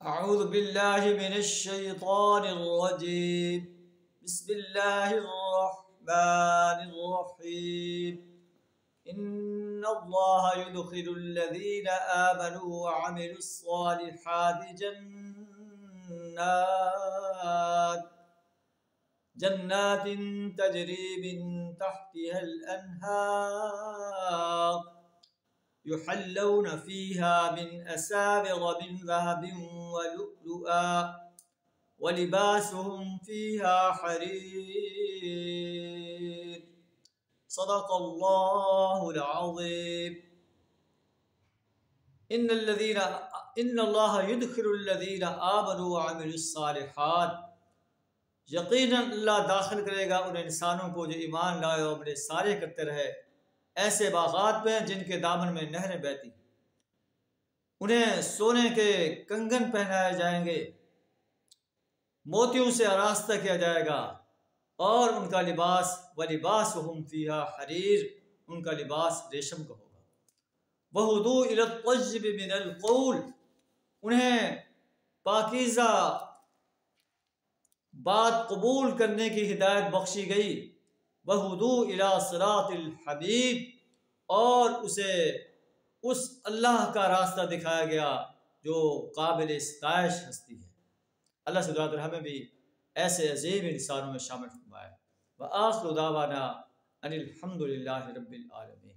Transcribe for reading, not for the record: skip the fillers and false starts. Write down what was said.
أعوذ بالله من الشيطان الرجيم. بسم الله الرحمن الرحيم. إن الله يدخل الذين آمنوا وعملوا الصالحات جنات تجري من تحتها الأنهار يحلون فيها من أساور من ذهب ولؤلؤا ولباسهم فيها حرير. صدق الله العظيم. إن الله يدخل الذين آمنوا وعملوا الصالحات. یقیناً اللہ داخل کرے گا ان انسانوں کو جو ایمان لائے اور عمل صالح کرتے رہے ایسے باغات میں جن کے دامن میں نہریں بہتی. انہیں سونے کے کنگن پہنائے جائیں گے، موتیوں سے آراستہ کیا جائے گا، اور ان کا لباس وَلِبَاسُهُمْ فِيهَا حریر، ان کا لباس ریشم کا ہوگا. وَهُدُوا إِلَى الطَّيِّبِ مِنَ الْقَوْلِ، انہیں پاکیزہ بات قبول کرنے کی ہدایت بخشی گئی. وَهُدُوا إِلَى صِرَاطِ الْحَمِيدِ، اور اسے اس اللہ کا راستہ دکھایا گیا جو قابل ستائش ہستی ہے. اللہ سے دعا کر ہمیں بھی ایسے عظیم انسانوں میں شامل فرمائے. وآخر دعوانا ان الحمد للہ رب العالمین.